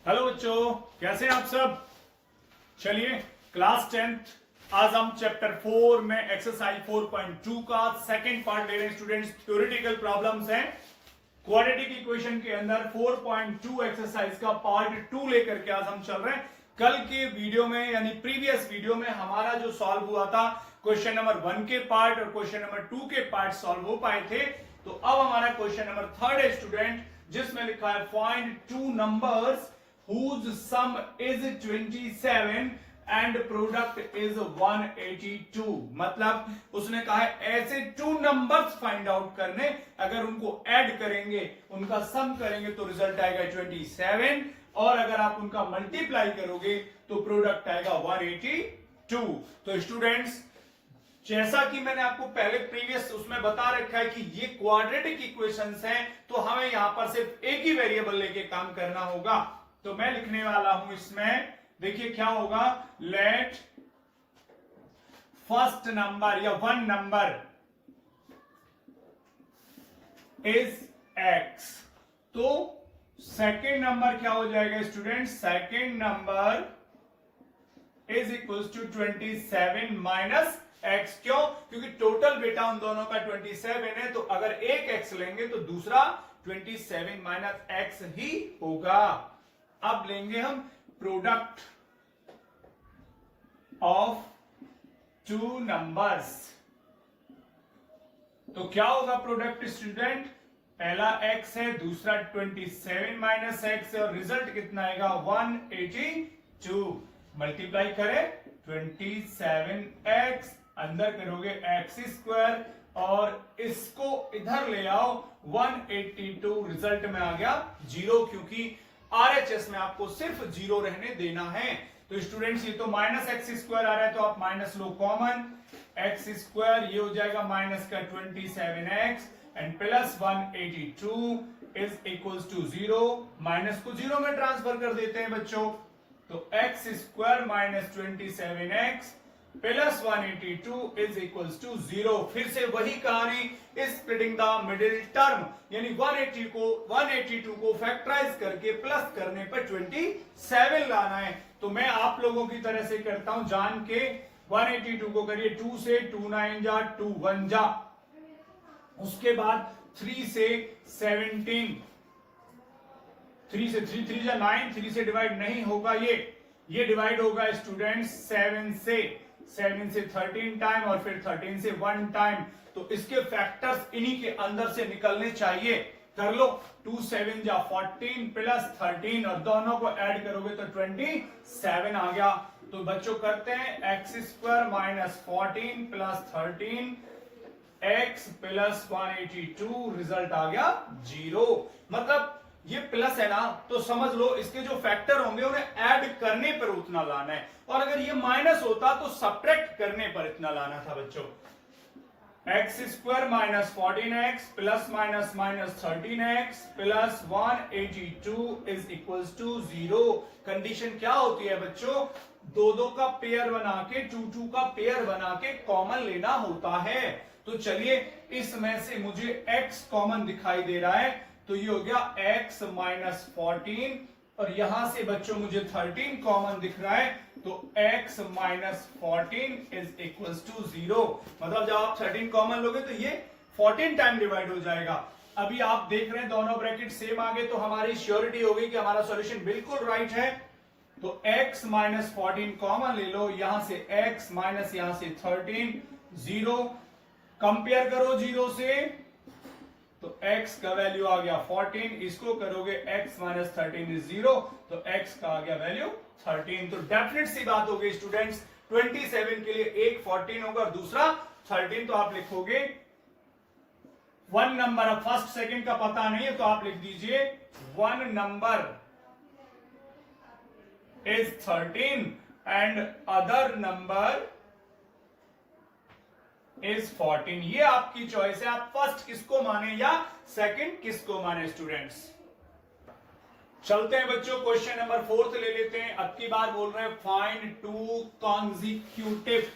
Hello बच्चों, कैसे हैं आप सब। चलिए क्लास 10th आज हम चैप्टर 4 में एक्सरसाइज 4.2 का सेकंड पार्ट ले रहे हैं स्टूडेंट्स। थ्योरेटिकल प्रॉब्लम्स हैं क्वाड्रेटिक इक्वेशन के अंदर 4.2 एक्सरसाइज का पार्ट 2 लेकर के आज हम चल रहे हैं। कल के वीडियो में यानी प्रीवियस वीडियो में हमारा जो सॉल्व हुआ था क्वेश्चन नंबर 1 के पार्ट और क्वेश्चन नंबर 2 के पार्ट सॉल्व हो पाए थे। तो अब हमारा क्वेश्चन नंबर 3 है स्टूडेंट, जिसमें लिखा है find two numbers whose sum is 27 and product is 182। मतलब उसने कहा है ऐसे टू नंबर्स फाइंड आउट करने, अगर उनको ऐड करेंगे उनका सम करेंगे तो रिजल्ट आएगा 27 और अगर आप उनका मल्टीप्लाई करोगे तो प्रोडक्ट आएगा 182। तो स्टूडेंट्स, जैसा कि मैंने आपको पहले प्रीवियस उसमें बता रखा है कि ये क्वाड्रेटिक इक्वेशंस हैं, तो हमें यहां पर सिर्फ एक ही वेरिएबल लेके काम करना होगा। तो मैं लिखने वाला हूं इसमें, देखिए क्या होगा, लेट फर्स्ट नंबर या वन नंबर इज एक्स। तो सेकेंड नंबर क्या हो जाएगा student, second number is equal to 27 minus X. क्यों? क्योंकि टोटल बेटा उन दोनों का 27 है, तो अगर एक एक्स लेंगे तो दूसरा 27 माइनस एक्स ही होगा। अब लेंगे हम प्रोडक्ट ऑफ टू नंबर्स। तो क्या होगा प्रोडक्ट स्टूडेंट, पहला x है, दूसरा 27 माइनस एक्स है और रिजल्ट कितना आएगा 182। मल्टीप्लाई करें 27x, अंदर करोगे x स्क्वायर और इसको इधर ले आओ 182, रिजल्ट में आ गया 0, क्योंकि RHS में आपको सिर्फ 0 रहने देना है। तो स्टूडेंट्स ये तो माइनस एक्स स्क्वायर आ रहा है, तो आप माइनस लो कॉमन, एक्स स्क्वायर ये हो जाएगा माइनस का 27x and plus 182 is equals to 0। Minus को 0 में ट्रांसफर कर देते हैं बच्चों, तो X square minus 27x plus 182 is equals to 0। फिर से वही कहानी, स्प्लिटिंग द मिडिल टर्म, यानी 182 को फैक्टराइज करके प्लस करने पर 27 लाना है। तो मैं आप लोगों की तरह से करता हूं जान के, 182 को करिए 2 से, 2 9 जा, 2 1 जा, उसके बाद 3 से 17, 3 से 3 3 जा 9, 3 से डिवाइड नहीं होगा, ये डिवाइड होगा स्टूडेंट 7 से 13 टाइम और फिर 13 से 1 टाइम। तो इसके फैक्टर्स इन्हीं के अंदर से निकलने चाहिए। कर लो, 2 7 जा 14 प्लस 13 और दोनों को ऐड करोगे तो 27 आ गया। तो बच्चों करते हैं x square minus 14 plus 13 x plus 182, result आ गया 0। मतलब ये प्लस है ना, तो समझ लो इसके जो फैक्टर होंगे उन्हें ऐड करने पर उतना लाना है, और अगर ये माइनस होता तो सब्ट्रैक्ट करने पर इतना लाना था बच्चों। X square minus 14x plus minus minus 13x plus 182 is equals to 0। Condition क्या होती है बच्चों, 2 का पेयर बना के 2 का पेयर बना के कॉमन लेना होता है। तो चलिए इसमें से मुझे x कॉमन दिखाई दे रहा है, तो ये हो गया x माइनस 14 और यहां से बच्चों मुझे 13 कॉमन दिख रहा है, तो x minus 14 is equals to 0। मतलब जब आप 13 कॉमन लोगे तो ये 14 टाइम डिवाइड हो जाएगा। अभी आप देख रहे हैं दोनों ब्रैकेट सेम आ गए, तो हमारी श्योरिटी हो गई कि हमारा सॉल्यूशन बिल्कुल राइट है। तो x माइनस 14 कॉमन ले लो, यहां से x माइनस यहां से 13 0, कंपेयर करो 0 से, तो x का वैल्यू आ गया 14, इसको करोगे x माइनस 13 इज 0, तो x का आ गया वैल्यू 13। तो डेफिनेट सी बात हो गई स्टूडेंट्स, 27 के लिए एक 14 होगा और दूसरा 13। तो आप लिखोगे वन नंबर, अब फर्स्ट सेकंड का पता नहीं है तो आप लिख दीजिए one number is 13 and other number is 14। ये आपकी चॉइस है, आप फर्स्ट किसको माने या सेकंड किसको माने स्टूडेंट्स। चलते हैं बच्चों, क्वेश्चन नंबर 4 ले लेते हैं। अब की बार बोल रहे हैं find two consecutive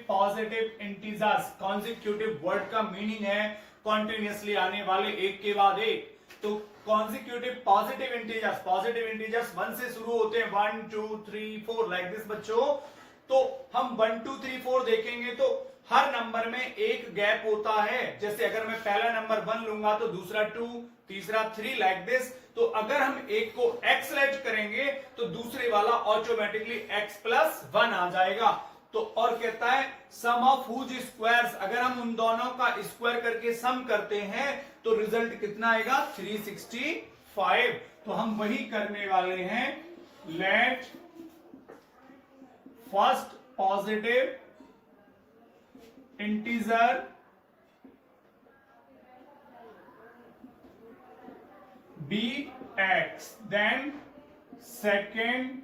positive integers. Consecutive word का मीनिंग है कॉन्टिन्यूअसली आने वाले एक के बाद एक। तो कॉन्जिक्यूटिव पॉजिटिव इंटीजर्स 1 से शुरू होते हैं, 1 2 3 4 लाइक दिस बच्चों। तो हम 1 2 3 4 देखेंगे तो हर नंबर में एक गैप होता है। जैसे अगर मैं पहला नंबर 1 लूंगा तो दूसरा 2, तीसरा 3 लाइक दिस। तो अगर हम एक को x सेलेक्ट करेंगे तो दूसरे वाला ऑटोमेटिकली x प्लस 1 आ जाएगा। तो और कहता है सम ऑफ हुज स्क्वायर्स, अगर हम उन दोनों का स्क्वायर करके सम करते हैं तो रिजल्ट कितना आएगा 365। तो हम वही करने वाले हैं। Let first positive integer be x, then second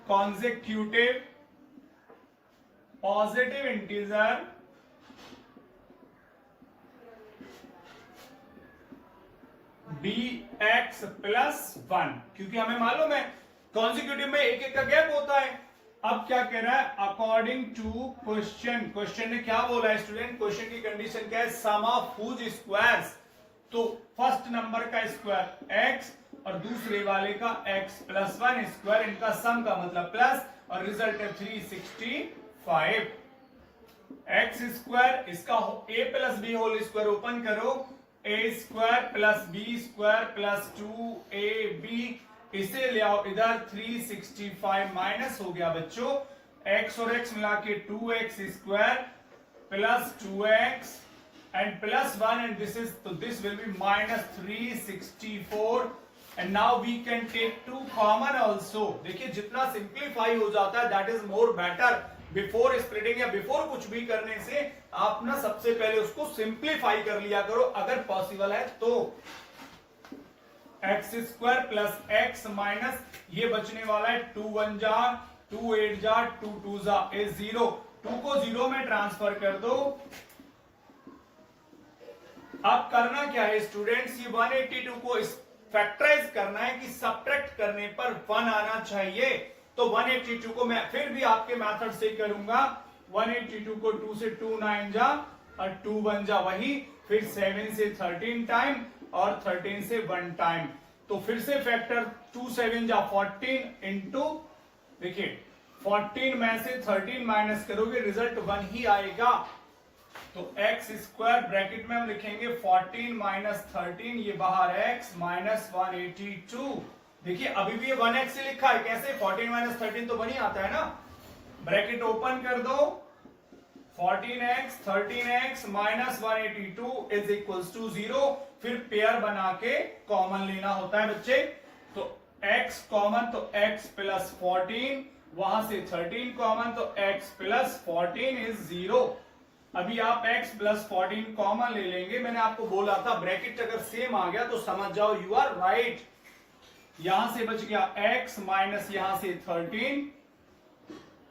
consecutive positive integer be x plus 1, क्योंकि हमें मालूम है कॉन्जिक्यूटिव में एक एक का गैप होता है। अब क्या कह रहा है, अकॉर्डिंग टू क्वेश्चन ने क्या बोला है स्टूडेंट, क्वेश्चन की कंडीशन क्या है, सम ऑफ हुज स्क्वायर्स। तो फर्स्ट नंबर का स्क्वायर x और दूसरे वाले का x प्लस 1 स्क्वायर, इनका सम का मतलब प्लस, और रिजल्ट है 365। x स्क्वायर, इसका a plus B whole square open करो, a square plus B square plus 2ab, इसे ले आओ इधर, 365 माइनस हो गया बच्चों, x और x मिला के 2x square plus 2x and plus 1, and this will be minus 364, and now we can take 2 common also। देखिए जितना सिंप्लीफाई हो जाता है that is more better. Before splitting या बिफोर कुछ भी करने से आप ना सबसे पहले उसको सिंप्लीफाई कर लिया करो अगर पॉसिबल है तो। X square plus x minus ये बचने वाला है 2 1 जा 2 8 जा 2 2 जा इज 0, 2 को 0 में ट्रांसफर कर दो। अब करना क्या है स्टूडेंट्स, ये 182 को फैक्टराइज करना है कि सब्ट्रैक्ट करने पर 1 आना चाहिए। तो 182 को मैं फिर भी आपके मेथड से करूंगा, 182 को 2 से 2 9 जा और 2 1 जा वही, फिर 7 से 13 टाइम और 13 से 1 टाइम। तो फिर से फैक्टर 2 7 जा 14 इंटू, देखिए 14 में से 13 माइनस करोगे रिजल्ट 1 ही आएगा। तो x स्क्वायर ब्रैकेट में हम लिखेंगे 14 माइनस 13, ये बाहर x माइनस 182। देखिए अभी भी ये 1x से लिखा है, कैसे 14 माइनस 13 तो 1 ही आता है ना। ब्रैकेट ओपन कर दो, 14x 13x minus 182 is equals to 0। फिर पेयर बना के कॉमन लेना होता है बच्चे। तो x कॉमन तो x प्लस 14, वहां से 13 कॉमन तो x प्लस 14 इज 0। अभी आप x प्लस 14 कॉमन ले लेंगे। मैंने आपको बोला था ब्रैकेट अगर सेम आ गया तो समझ जाओ यू आर राइट। यहां से बच गया x माइनस यहां से 13।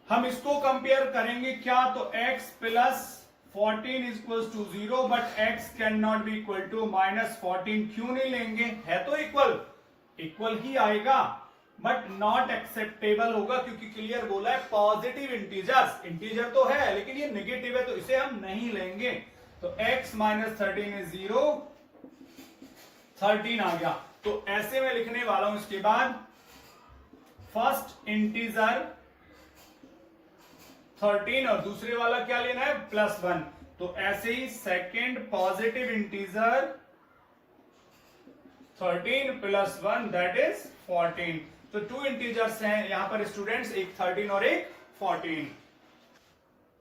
हम इसको कंपेयर करेंगे क्या, तो x plus 14 equals to 0, but x can not be equal to minus 14। क्यों नहीं लेंगे, है तो इक्वल ही आएगा बट नॉट एक्सेप्टेबल होगा, क्योंकि क्लियर बोला है पॉजिटिव इंटीजर्स। इंटीजर तो है लेकिन ये नेगेटिव है तो इसे हम नहीं लेंगे। तो x माइनस 13 इज 0, 13 आ गया। तो ऐसे में लिखने वाला हूं। इसके बाद फर्स्ट इंटीजर 13 और दूसरे वाला क्या लेना है प्लस 1। तो ऐसे ही second positive integer 13 plus 1 that is 14। तो 2 इंटीजर्स हैं यहां पर स्टूडेंट्स, एक 13 और एक 14।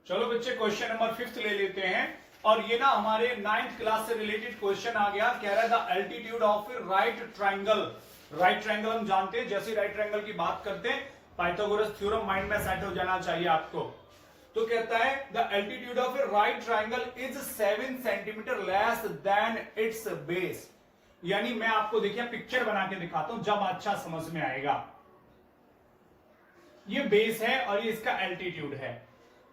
चलो बच्चे क्वेश्चन नंबर 5 ले लेते हैं। और ये ना हमारे 9th क्लास से रिलेटेड क्वेश्चन आ गया। कह रहा है the altitude of right triangle. Right triangle हम जानते हैं, जैसे राइट ट्राइंगल की बात करते हैं पाइथागोरस थ्योरम माइंड में सेट हो जाना चाहिए आपको। तो कहता है the altitude of A right triangle is 7 centimetre less than its base. यानी मैं आपको देखिए पिक्चर बना के दिखाता हूं जब अच्छा समझ में आएगा। ये बेस है और ये इसका एल्टीट्यूड है।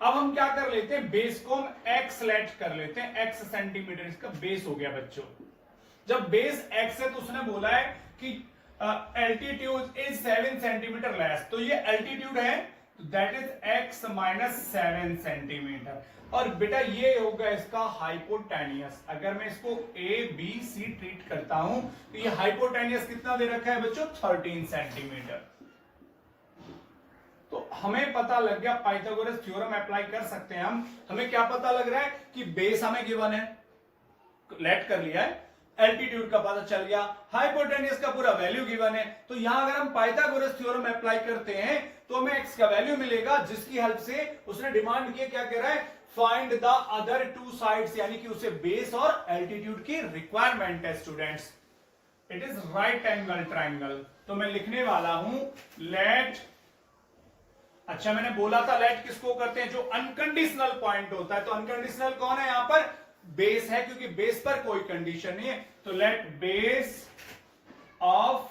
अब हम क्या कर लेते हैं, बेस को हम x सेलेक्ट कर लेते हैं, x सेंटीमीटर इसका बेस हो गया बच्चों। जब बेस x है तो उसने बोला है कि एल्टीट्यूड इज 7 सेंटीमीटर लेस, तो ये एल्टीट्यूड है that is x minus 7 centimetre. और बेटा ये होगा इसका हाइपोटेनियस। अगर मैं इसको ए बी सी ट्रीट करता हूं तो ये हाइपोटेनियस कितना दे रखा है बच्चों 13 सेंटीमीटर। तो हमें पता लग गया, पाइथागोरस थ्योरम अप्लाई कर सकते हैं हम। हमें क्या पता लग रहा है कि बेस हमें गिवन है, लेट कर लिया है, एल्टीट्यूड का पता चल गया, हाइपोटेनियस का पूरा वैल्यू गिवन है। तो यहां अगर हम पाइथागोरस थ्योरम अप्लाई करते हैं तो हमें एक्स का वैल्यू मिलेगा, जिसकी हेल्प से उसने डिमांड किया, क्या कह रहा है, find the other two sides, यानी कि उसे बेस और एल्टीट्यूड की रिक्वायरमेंट है students. It is right angle triangle. तो मैं लिखने वाला हूं लेट, अच्छा मैंने बोला था लेट किसको करते हैं, जो अनकंडीशनल पॉइंट होता है। तो अनकंडीशनल कौन है यहां पर, बेस है, क्योंकि बेस पर कोई कंडीशन नहीं है। तो let base of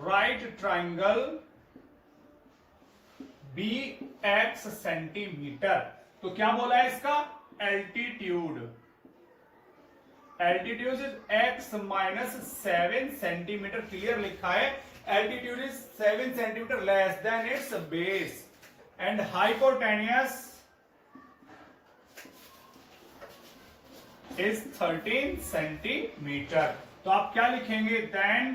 right triangle be X centimetre. तो क्या बोला है इसका, altitude, altitude is X minus 7 centimetre, clear लिखा है। Altitude is 7 centimetre less than its base and hypotenuse is 13 centimetre. तो आप क्या लिखेंगे, देन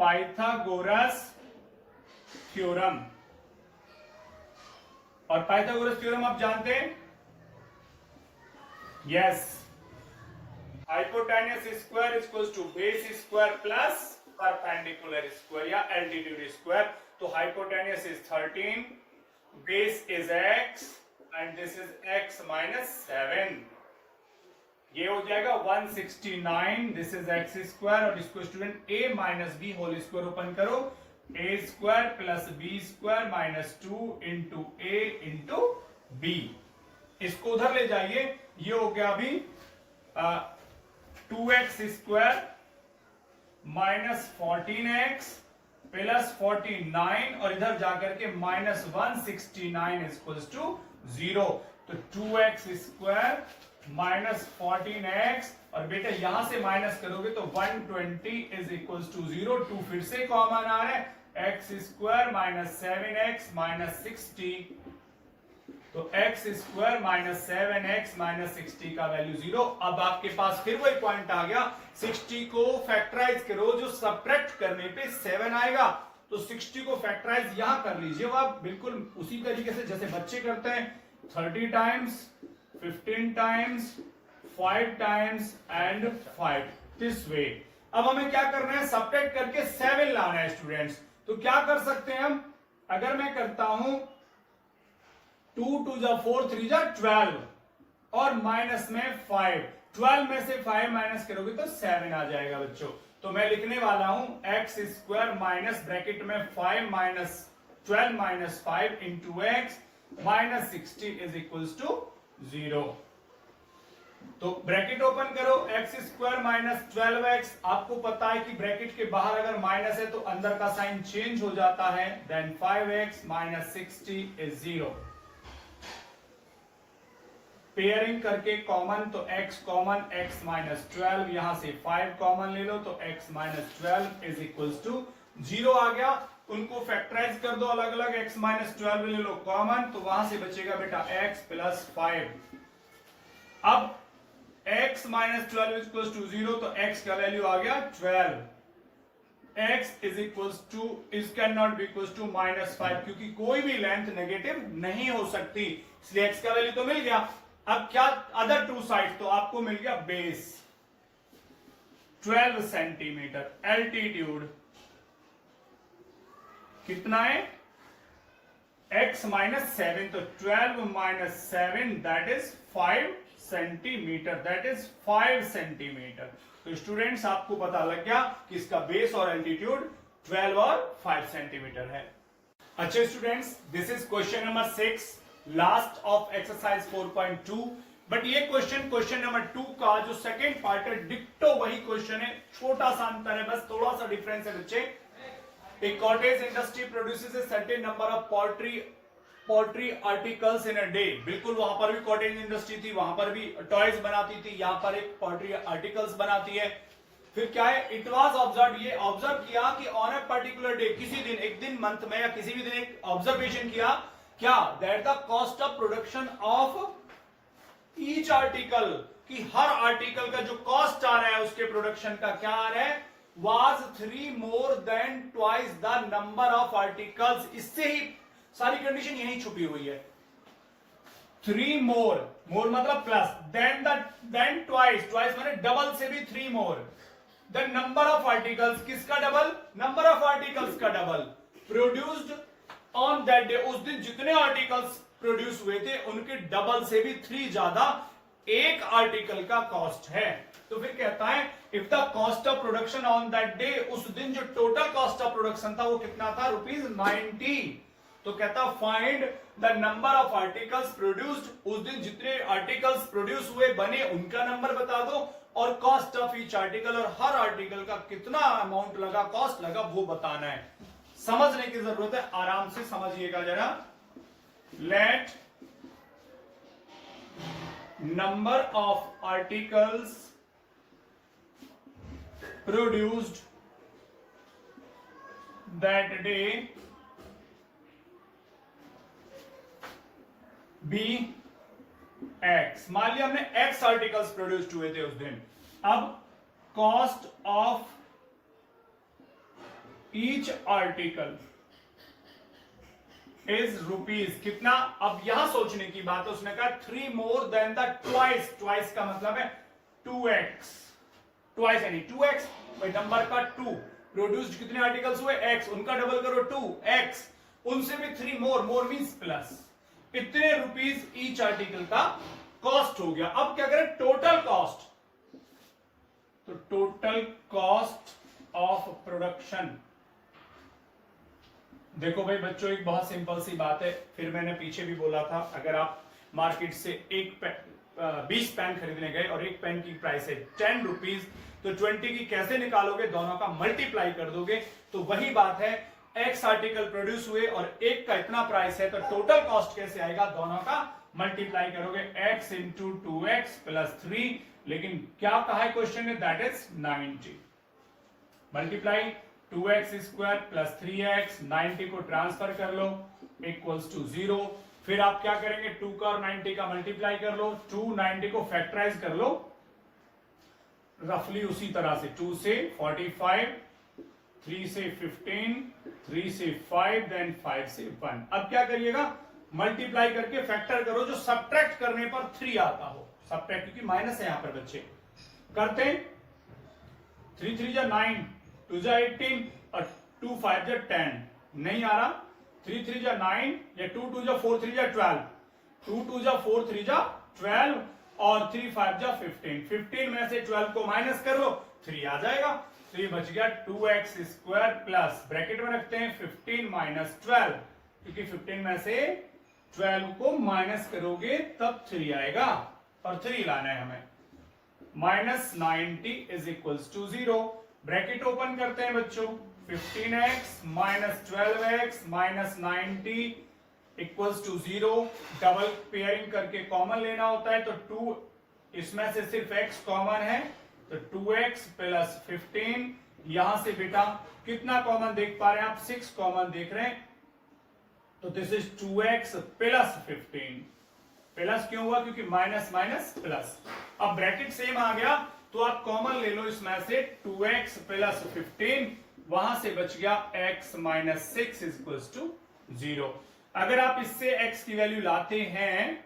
पाइथागोरस थ्योरम। और पाइथागोरस थ्योरम आप जानते हैं, yes, hypotenuse square equals to base square plus perpendicular square या एल्टीट्यूड स्क्वायर। तो hypotenuse is 13, base is x and this is x minus 7। ये हो जाएगा 169, दिस इज एक्स स्क्वायर, और इसको student a minus B whole square open करो, a square plus B square minus 2 into A into B. इसको उधर ले जाइए, ये हो गया अभी 2x square minus 14x plus 49, और इधर जाकर के माइनस 169 इक्वल्स टू 0। तो 2x स्क्वायर माइनस 14x, और बेटा यहां से माइनस करोगे तो 120 इज इक्वल्स टू 0। 2 फिर से कॉमन आ रहा है, x square minus 7x minus 60। तो x square minus 7x minus 60 का वैल्यू 0। अब आपके पास फिर वही पॉइंट आ गया, 60 को फैक्टराइज करो, जो सब्ट्रैक्ट करने पे 7 आएगा। तो 60 को फैक्टराइज यहां कर लीजिए, आप बिल्कुल उसी तरीके से जैसे बच्चे करते हैं, 30 times, 15 times, 5 times and 5, this way. अब हमें क्या करना है, सब्ट्रैक्ट करके 7 लाना है स्टूडेंट्स। तो क्या कर सकते हैं हम, अगर मैं करता हूं 2 2 जा 4 3 जा 12 और माइनस में 5, 12 में से 5 माइनस करोगे तो 7 आ जाएगा बच्चों। तो मैं लिखने वाला हूं एक्स स्क्वायर माइनस ब्रैकेट में 5 minus 12 minus 5 into X minus 60 is equals to 0। तो ब्रैकेट ओपन करो, एक्स स्क्वायर माइनस 12x, आपको पता है कि ब्रैकेट के बाहर अगर माइनस है तो अंदर का साइन चेंज हो जाता है, then 5x minus 60 is 0। Pairing करके कॉमन, तो x कॉमन, x माइनस 12, यहां से 5 कॉमन ले लो तो x minus 12 is equals to 0 आ गया। उनको फैक्टराइज कर दो अलग अलग, x माइनस 12 ले लो कॉमन, तो वहां से बचेगा बेटा x प्लस 5। अब x माइनस 12 इक्वल्स टू 0, तो x का वैल्यू आ गया 12। x is equals to, is can not be equals to minus 5, क्योंकि कोई भी लेंथ नेगेटिव नहीं हो सकती, इसलिए x का वैल्यू तो मिल गया। अब क्या अदर टू साइड, तो आपको मिल गया बेस 12 सेंटीमीटर, एल्टीट्यूड कितना है x माइनस 7, तो 12 minus 7 that is 5 centimetre, that is 5 centimetre. तो स्टूडेंट्स आपको पता लग गया कि इसका बेस और एल्टीट्यूड 12 और 5 सेंटीमीटर है। अच्छा students, this is question number 6, last of exercise 4.2। But ये क्वेश्चन नंबर 2 का जो सेकेंड पार्ट है, डिक्टो वही क्वेश्चन है, छोटा सा अंतर है, बस थोड़ा सा डिफरेंस है बच्चे। A cottage industry produces a certain number of poultry articles in a day। बिल्कुल वहां पर भी कॉटेज इंडस्ट्री थी, वहां पर भी टॉयज बनाती थी, यहां पर एक पोल्ट्री आर्टिकल्स बनाती है। फिर क्या है, इट वाज ऑब्जर्व, ये ऑब्जर्व किया कि ऑन ए पर्टिकुलर डे, किसी दिन, एक दिन मंथ में या किसी भी दिन एक ऑब्जर्वेशन किया क्या, that the cost of production of each article, कि हर आर्टिकल का जो कॉस्ट आ रहा है उसके प्रोडक्शन का क्या आ रहा है, was 3 more than twice the number of articles। इससे ही सारी कंडीशन यही छुपी हुई है। 3 more, more मतलब प्लस, then twice, twice माने डबल से भी 3 more, the number of articles, किसका डबल, नंबर ऑफ आर्टिकल्स का double, produced on that day, उस दिन जितने आर्टिकल्स प्रोड्यूस हुए थे उनके डबल से भी 3 ज्यादा एक आर्टिकल का कॉस्ट है। तो फिर कहता है if the cost of production on that day, उस दिन जो टोटल कॉस्ट ऑफ प्रोडक्शन था वो कितना था, ₹90। तो कहता find the number of articles produced, उस दिन जितने आर्टिकल्स प्रोड्यूस हुए बने उनका नंबर बता दो, और कॉस्ट ऑफ ईच आर्टिकल, और हर आर्टिकल का कितना अमाउंट लगा, कॉस्ट लगा, वो बताना है। समझने की जरूरत है, आराम से समझिएगा जरा। Let number of articles produced that day be X. मान लिया हमने एक्स आर्टिकल्स प्रोड्यूस्ड हुए थे उस दिन। अब cost of each article is rupees कितना। अब यहां सोचने की बात है, उसने कहा 3 more than the twice, twice का मतलब है 2x, ट्वाइस यानी 2x, भाई नंबर का 2, प्रोड्यूस्ड कितने आर्टिकल्स हुए x, उनका डबल करो 2x, उनसे भी 3 मोर, मोर मींस प्लस, इतने रुपीज ईच आर्टिकल का कॉस्ट हो गया। अब क्या करें, टोटल कॉस्ट, तो टोटल कॉस्ट ऑफ प्रोडक्शन। देखो भाई बच्चों, एक बहुत सिंपल सी बात है, फिर मैंने पीछे भी बोला था, अगर आप मार्केट से 20 पेन खरीदने गए और एक पेन की प्राइस है 10 रुपीज, तो 20 की कैसे निकालोगे, दोनों का मल्टीप्लाई कर दोगे। तो वही बात है, एक्स आर्टिकल प्रोड्यूस हुए और एक का इतना प्राइस है, तो टोटल कॉस्ट कैसे आएगा, दोनों का मल्टीप्लाई करोगे, x इंटू 2x प्लस 3, लेकिन क्या कहा है क्वेश्चन में, that is 90। Multiply 2x square plus 3x, 90 को ट्रांसफर कर लो इक्वल्स टू 0। फिर आप क्या करेंगे, 2 का और 90 का मल्टीप्लाई कर लो, 2 90 को फैक्टराइज कर लो रफली उसी तरह से, 2 से 45, 3 से 15, 3 से 5, देन 5 से 1। अब क्या करिएगा, मल्टीप्लाई करके फैक्टर करो, जो सब्ट्रैक्ट करने पर 3 आता हो, सब्ट्रैक्ट क्योंकि माइनस है यहां पर बच्चे, करते 3 3 जा 9, 2 जा 18 और 2 5 जा 10, नहीं आ रहा, 3 3 जा 9 या 2 2 जा 4 3 जा 12, 2 2 जा 4 3 जा 12 और 3 5 जा 15, 15 में से 12 को माइनस कर लो, 3 आ जाएगा, तो ये बच गया 2x स्क्वायर प्लस, ब्रैकेट में रखते हैं 15 माइनस 12, क्योंकि 15 में से 12 को माइनस करोगे तब 3 आएगा, और 3 लाना है हमें, minus 90 is equals to 0। Bracket open करते हैं बच्चों, 15x minus 12x minus 90 equals to 0। Double pairing करके कॉमन लेना होता है, तो 2 इसमें से सिर्फ x कॉमन है, तो 2x प्लस 15, यहां से बेटा कितना कॉमन देख पा रहे हैं आप, 6 कॉमन देख रहे हैं, तो this is 2x plus 15। Plus क्यों हुआ, क्योंकि माइनस माइनस प्लस। अब ब्रैकेट सेम आ गया, तो आप कॉमन ले लो इसमें से 2x प्लस 15, वहां से बच गया x माइनस 6 इक्वल्स टू 0। अगर आप इससे x की वैल्यू लाते हैं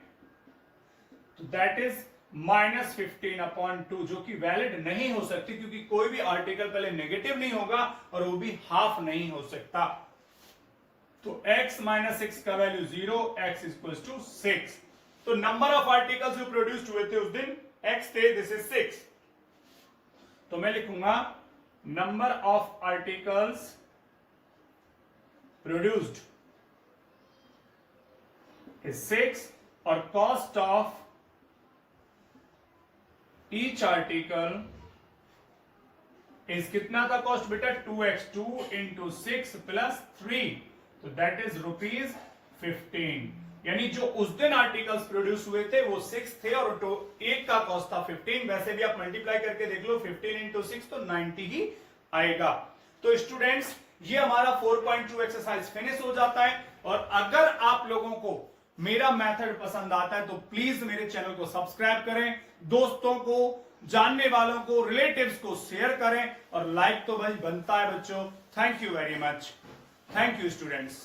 तो दैट इज माइनस 15/2, जो कि वैलिड नहीं हो सकती, क्योंकि कोई भी आर्टिकल पहले नेगेटिव नहीं होगा और वो भी हाफ नहीं हो सकता। तो x माइनस 6 का वैल्यू 0, x इक्वल्स टू 6। तो नंबर ऑफ आर्टिकल्स जो प्रोड्यूस्ड हुए थे उस दिन x थे, दिस इज 6। तो मैं लिखूंगा number of articles produced is 6 और cost of each article is कितना था कॉस्ट बेटा, 2x, 2 इंटू 6 प्लस 3, तो दैट इज ₹15। यानी जो उस दिन आर्टिकल्स प्रोड्यूस हुए थे वो 6 थे और एक का कॉस्ट था 15। वैसे भी आप मल्टीप्लाई करके देख लो, 15 इंटू 6 तो 90 ही आएगा। तो स्टूडेंट्स, ये हमारा 4.2 एक्सरसाइज फिनिश हो जाता है। और अगर आप लोगों को मेरा मेथड पसंद आता है तो प्लीज मेरे चैनल को सब्सक्राइब करें, दोस्तों को, जानने वालों को, रिलेटिव्स को शेयर करें और लाइक तो भाई बनता है बच्चों। Thank you very much. Thank you students.